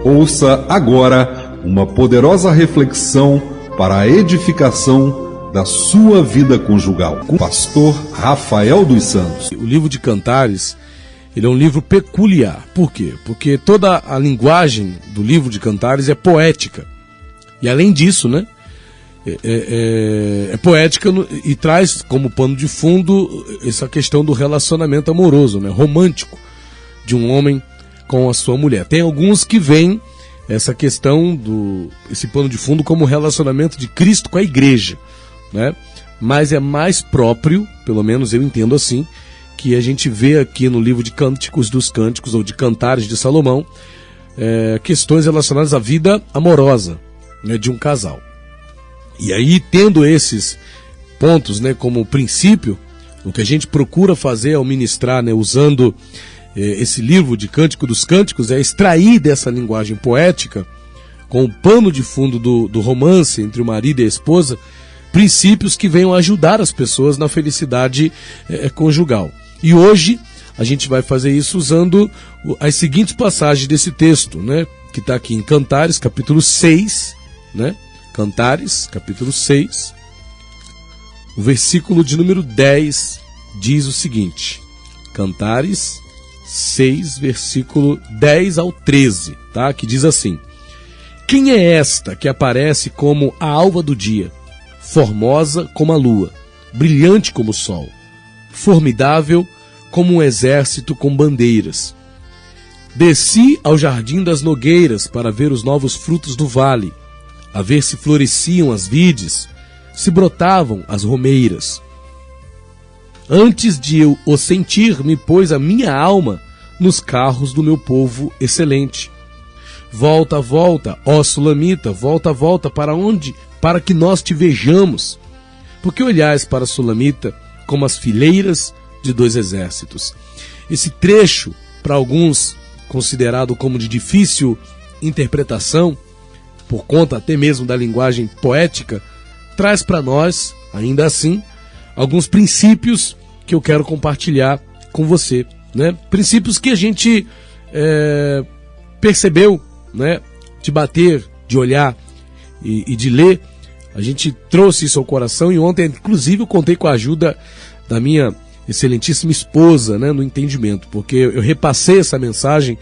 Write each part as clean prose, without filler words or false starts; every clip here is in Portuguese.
Ouça agora uma poderosa reflexão para a edificação da sua vida conjugal, com o pastor Rafael dos Santos. O livro de Cantares, ele é um livro peculiar. Por quê? Porque toda a linguagem do livro de Cantares é poética. E além disso, né, é poética e traz como pano de fundo essa questão do relacionamento amoroso, né, romântico, de um homem com a sua mulher. Tem alguns que veem essa questão esse pano de fundo como relacionamento de Cristo com a igreja, né? Mas é mais próprio, pelo menos eu entendo assim, que a gente vê aqui no livro de Cânticos dos Cânticos, ou de Cantares de Salomão, questões relacionadas à vida amorosa, né, de um casal. E aí, tendo esses pontos, né, como princípio, o que a gente procura fazer ao ministrar, né, usando esse livro de Cântico dos Cânticos, é extrair dessa linguagem poética, com o pano de fundo do romance entre o marido e a esposa, princípios que venham ajudar as pessoas na felicidade conjugal. E hoje a gente vai fazer isso usando as seguintes passagens desse texto, né, que está aqui em Cantares, capítulo 6, né? Cantares, capítulo 6, o versículo de número 10 diz o seguinte: Cantares 6, versículo 10 ao 13, tá? Que diz assim: Quem é esta que aparece como a alva do dia, formosa como a lua, brilhante como o sol, formidável como um exército com bandeiras? Desci ao jardim das nogueiras para ver os novos frutos do vale, a ver se floresciam as vides, se brotavam as romeiras. Antes de eu o sentir, me pôs a minha alma nos carros do meu povo excelente. Volta, volta, ó Sulamita, volta, volta, para onde? Para que nós te vejamos. Porque olhais para a Sulamita como as fileiras de dois exércitos. Esse trecho, para alguns considerado como de difícil interpretação, por conta até mesmo da linguagem poética, traz para nós, ainda assim, alguns princípios que eu quero compartilhar com você, né? Princípios que a gente percebeu, né? De bater, de olhar e de ler. A gente trouxe isso ao coração e ontem, inclusive, eu contei com a ajuda da minha excelentíssima esposa, né? No entendimento, porque eu repassei essa mensagem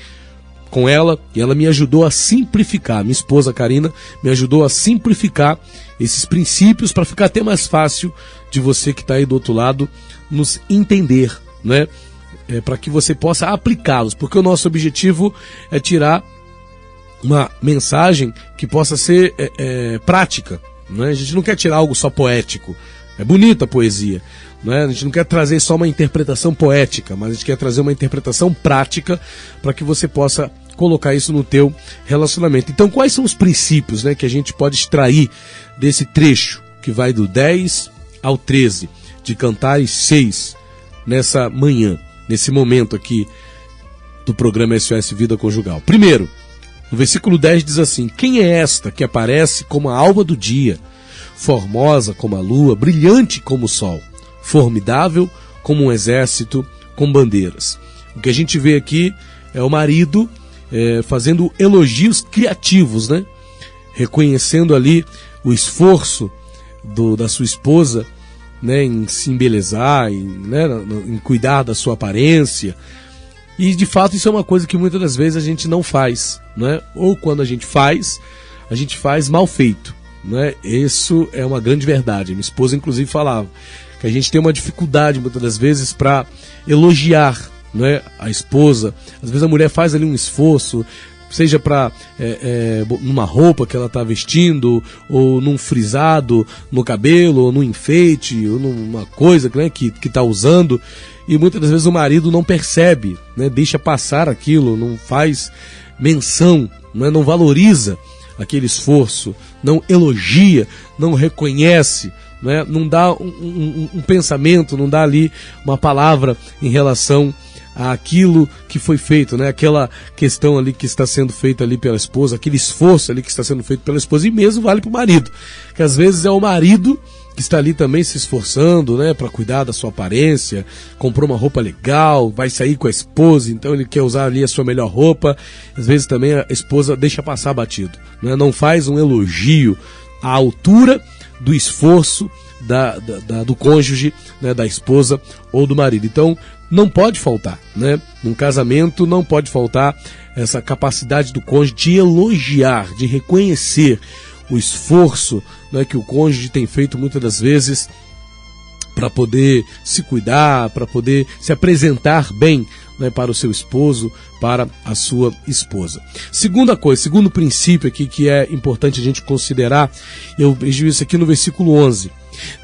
com ela e ela me ajudou a simplificar. Minha esposa Karina me ajudou a simplificar esses princípios para ficar até mais fácil de você que está aí do outro lado nos entender, né? Para que você possa aplicá-los, porque o nosso objetivo é tirar uma mensagem que possa ser prática, né? A gente não quer tirar algo só poético. É bonita a poesia, né? A gente não quer trazer só uma interpretação poética, mas a gente quer trazer uma interpretação prática para que você possa colocar isso no teu relacionamento. Então, quais são os princípios, né, que a gente pode extrair desse trecho que vai do 10 ao 13 de Cantares 6 nessa manhã, nesse momento aqui do programa SOS Vida Conjugal? Primeiro, no versículo 10 diz assim: Quem é esta que aparece como a alva do dia, formosa como a lua, brilhante como o sol, formidável como um exército com bandeiras? O que a gente vê aqui é o marido fazendo elogios criativos, né? Reconhecendo ali o esforço da sua esposa, né? Em se embelezar, em cuidar da sua aparência. E de fato isso é uma coisa que muitas das vezes a gente não faz, né? Ou quando a gente faz mal feito, né? Isso é uma grande verdade. Minha esposa inclusive falava que a gente tem uma dificuldade muitas das vezes para elogiar, né, a esposa. Às vezes a mulher faz ali um esforço, seja para numa roupa que ela está vestindo, ou num frisado no cabelo, ou num enfeite, ou numa coisa, né, que está usando, e muitas das vezes o marido não percebe, né, deixa passar aquilo, não faz menção, né, não valoriza aquele esforço, não elogia, não reconhece, né, não dá um pensamento, não dá ali uma palavra em relação àquilo que foi feito, né, aquela questão ali que está sendo feita ali pela esposa, aquele esforço ali que está sendo feito pela esposa, e mesmo vale para o marido, que às vezes é o marido que está ali também se esforçando, né, para cuidar da sua aparência, comprou uma roupa legal, vai sair com a esposa, então ele quer usar ali a sua melhor roupa. Às vezes também a esposa deixa passar batido, né, não faz um elogio à altura do esforço do cônjuge, né, da esposa ou do marido. Então não pode faltar, né, num casamento não pode faltar essa capacidade do cônjuge de elogiar, de reconhecer o esforço, né, que o cônjuge tem feito muitas das vezes para poder se cuidar, para poder se apresentar bem, né, para o seu esposo, para a sua esposa. Segunda coisa, segundo princípio aqui que é importante a gente considerar, eu vejo isso aqui no versículo 11.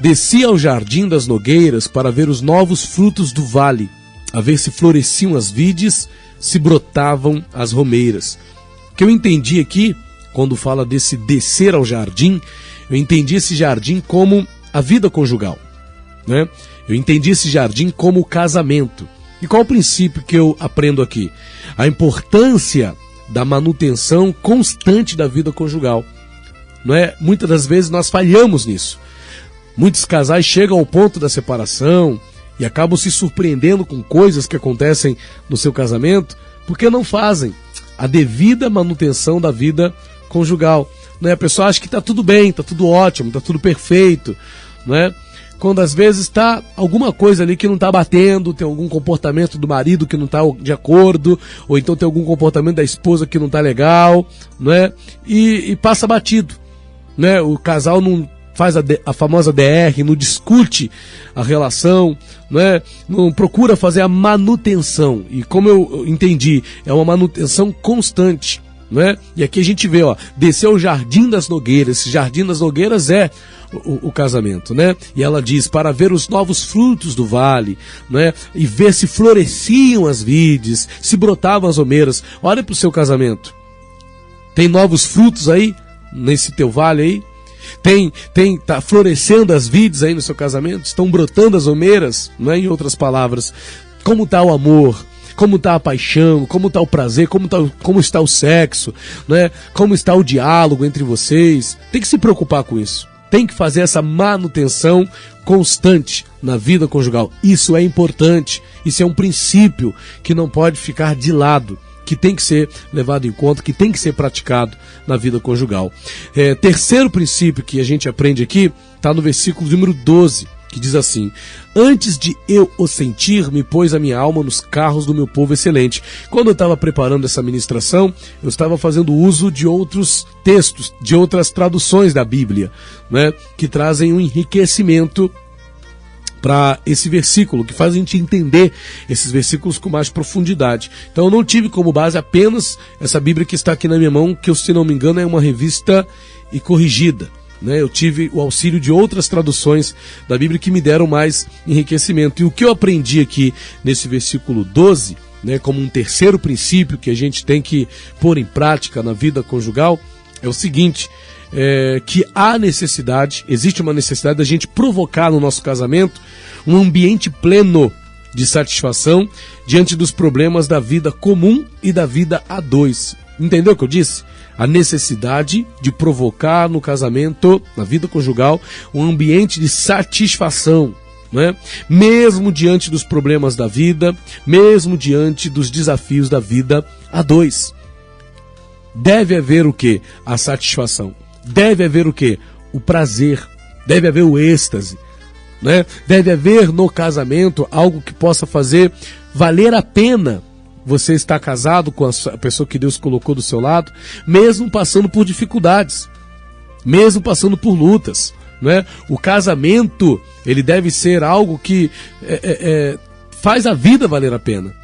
Desci ao jardim das nogueiras para ver os novos frutos do vale, a ver se floresciam as vides, se brotavam as romeiras. O que eu entendi aqui, quando fala desse descer ao jardim, eu entendi esse jardim como a vida conjugal, né? Eu entendi esse jardim como o casamento. E qual o princípio que eu aprendo aqui? A importância da manutenção constante da vida conjugal, não é? Muitas das vezes nós falhamos nisso. Muitos casais chegam ao ponto da separação e acabam se surpreendendo com coisas que acontecem no seu casamento porque não fazem a devida manutenção da vida conjugal, né? A pessoa acha que está tudo bem, está tudo ótimo, está tudo perfeito, né? Quando às vezes está alguma coisa ali que não está batendo, tem algum comportamento do marido que não está de acordo, ou então tem algum comportamento da esposa que não está legal, né? E passa batido, né? O casal não faz a famosa DR, não discute a relação, né? Não procura fazer a manutenção. E como eu entendi, é uma manutenção constante, né? E aqui a gente vê, ó, desceu o jardim das nogueiras. Esse jardim das nogueiras é o casamento, né? E ela diz, para ver os novos frutos do vale, né? E ver se floresciam as vides, se brotavam as romeiras. Olha para o seu casamento. Tem novos frutos aí, nesse teu vale aí? Tá florescendo as vides aí no seu casamento? Estão brotando as romeiras, não é? Em outras palavras, como está o amor? Como está a paixão, como está o prazer, como está o sexo, né? Como está o diálogo entre vocês? Tem que se preocupar com isso. Tem que fazer essa manutenção constante na vida conjugal. Isso é importante. Isso é um princípio que não pode ficar de lado, que tem que ser levado em conta, que tem que ser praticado na vida conjugal. Terceiro princípio que a gente aprende aqui está no versículo número 12. Que diz assim: antes de eu o sentir, me pôs a minha alma nos carros do meu povo excelente. Quando eu estava preparando essa ministração, eu estava fazendo uso de outros textos, de outras traduções da Bíblia, né, que trazem um enriquecimento para esse versículo, que faz a gente entender esses versículos com mais profundidade. Então eu não tive como base apenas essa Bíblia que está aqui na minha mão, que, se não me engano, é uma revista e corrigida. Eu tive o auxílio de outras traduções da Bíblia que me deram mais enriquecimento. E o que eu aprendi aqui nesse versículo 12, né, como um terceiro princípio que a gente tem que pôr em prática na vida conjugal, é o seguinte, que existe uma necessidade da gente provocar no nosso casamento um ambiente pleno de satisfação diante dos problemas da vida comum e da vida a dois. Entendeu o que eu disse? A necessidade de provocar no casamento, na vida conjugal, um ambiente de satisfação, né? Mesmo diante dos problemas da vida, mesmo diante dos desafios da vida a dois. Deve haver o quê? A satisfação. Deve haver o quê? O prazer. Deve haver o êxtase, né? Deve haver no casamento algo que possa fazer valer a pena você está casado com a pessoa que Deus colocou do seu lado, mesmo passando por dificuldades, mesmo passando por lutas, né? O casamento, ele deve ser algo que faz a vida valer a pena.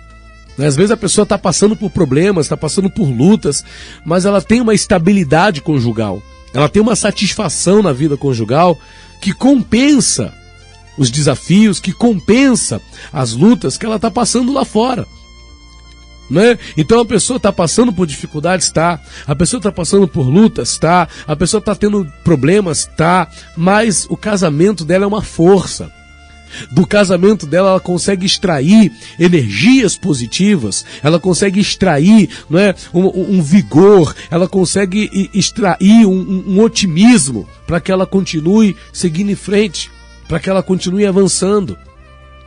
Às vezes a pessoa está passando por problemas, está passando por lutas, mas ela tem uma estabilidade conjugal, ela tem uma satisfação na vida conjugal que compensa os desafios, que compensa as lutas que ela está passando lá fora. Né? Então a pessoa está passando por dificuldades, tá? A pessoa está passando por lutas, tá? A pessoa está tendo problemas, tá? Mas o casamento dela é uma força. Do casamento dela, ela consegue extrair energias positivas, ela consegue extrair, não é, um vigor, ela consegue extrair um otimismo para que ela continue seguindo em frente, para que ela continue avançando.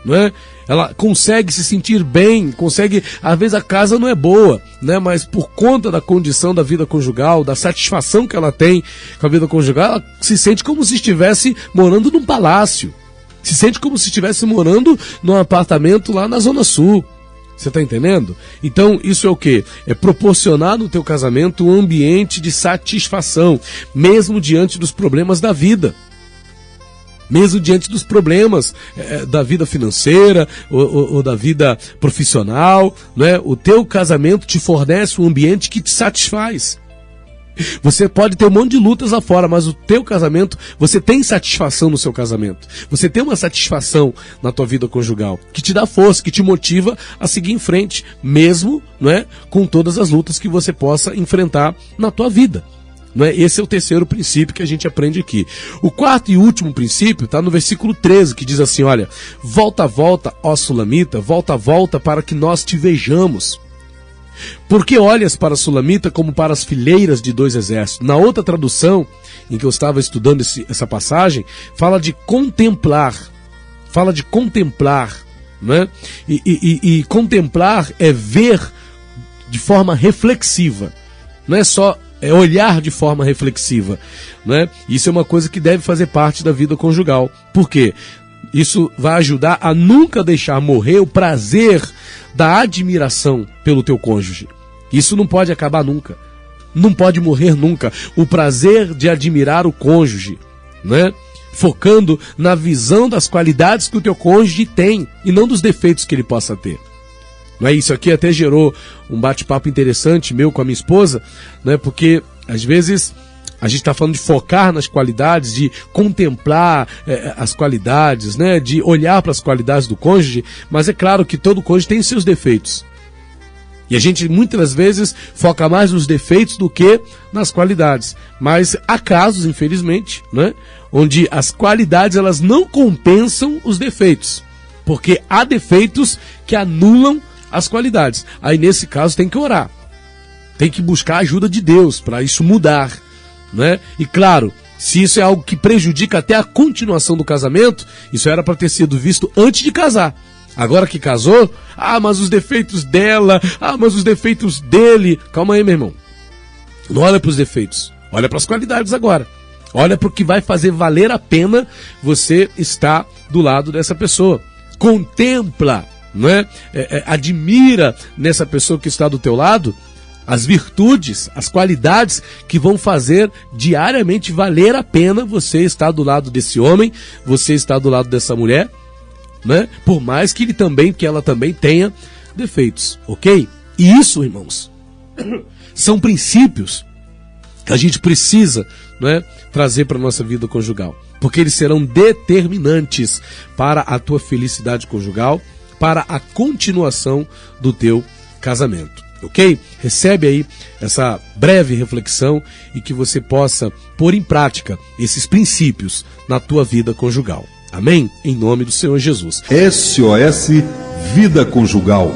Não é? Ela consegue se sentir bem, consegue, às vezes a casa não é boa, né? Mas por conta da condição da vida conjugal, da satisfação que ela tem com a vida conjugal, ela se sente como se estivesse morando num palácio, se sente como se estivesse morando num apartamento lá na Zona Sul. Você está entendendo? Então isso é o quê? É proporcionar no teu casamento um ambiente de satisfação, mesmo diante dos problemas da vida. Mesmo diante dos problemas da vida financeira ou da vida profissional, né? O teu casamento te fornece um ambiente que te satisfaz. Você pode ter um monte de lutas lá fora, mas o teu casamento, você tem satisfação no seu casamento. Você tem uma satisfação na tua vida conjugal, que te dá força, que te motiva a seguir em frente, mesmo, não é, com todas as lutas que você possa enfrentar na tua vida. Não é? Esse é o terceiro princípio que a gente aprende aqui. O quarto e último princípio está no versículo 13, que diz assim, olha, volta, ó Sulamita, volta para que nós te vejamos. Porque olhas para a Sulamita como para as fileiras de dois exércitos. Na outra tradução, em que eu estava estudando essa passagem, fala de contemplar. Né? E contemplar é ver de forma reflexiva. Não é só olhar de forma reflexiva, né? Isso é uma coisa que deve fazer parte da vida conjugal. Por quê? Isso vai ajudar a nunca deixar morrer o prazer da admiração pelo teu cônjuge. Isso não pode acabar nunca. Não pode morrer nunca. O prazer de admirar o cônjuge, né? Focando na visão das qualidades que o teu cônjuge tem e não dos defeitos que ele possa ter. Não é? Isso aqui até gerou um bate-papo interessante meu com a minha esposa, né? Porque às vezes a gente está falando de focar nas qualidades, de contemplar as qualidades, né? De olhar para as qualidades do cônjuge, mas é claro que todo cônjuge tem seus defeitos. E a gente muitas vezes foca mais nos defeitos do que nas qualidades. Mas há casos, infelizmente, né? Onde as qualidades elas não compensam os defeitos. Porque há defeitos que anulam as qualidades. Aí nesse caso tem que orar. Tem que buscar a ajuda de Deus para isso mudar, né? E claro, se isso é algo que prejudica até a continuação do casamento, isso era para ter sido visto antes de casar. Agora que casou, mas os defeitos dela, mas os defeitos dele. Calma aí, meu irmão. Não olha para os defeitos, olha para as qualidades agora. Olha para o que vai fazer valer a pena você estar do lado dessa pessoa. Contempla, não é? Admira nessa pessoa que está do teu lado as virtudes, as qualidades que vão fazer diariamente valer a pena você estar do lado desse homem, você estar do lado dessa mulher, né? Por mais que ela também tenha defeitos, ok? E isso, irmãos, são princípios que a gente precisa, não é, trazer para a nossa vida conjugal, porque eles serão determinantes para a tua felicidade conjugal, para a continuação do teu casamento. Ok? Recebe aí essa breve reflexão e que você possa pôr em prática esses princípios na tua vida conjugal. Amém? Em nome do Senhor Jesus. SOS Vida Conjugal.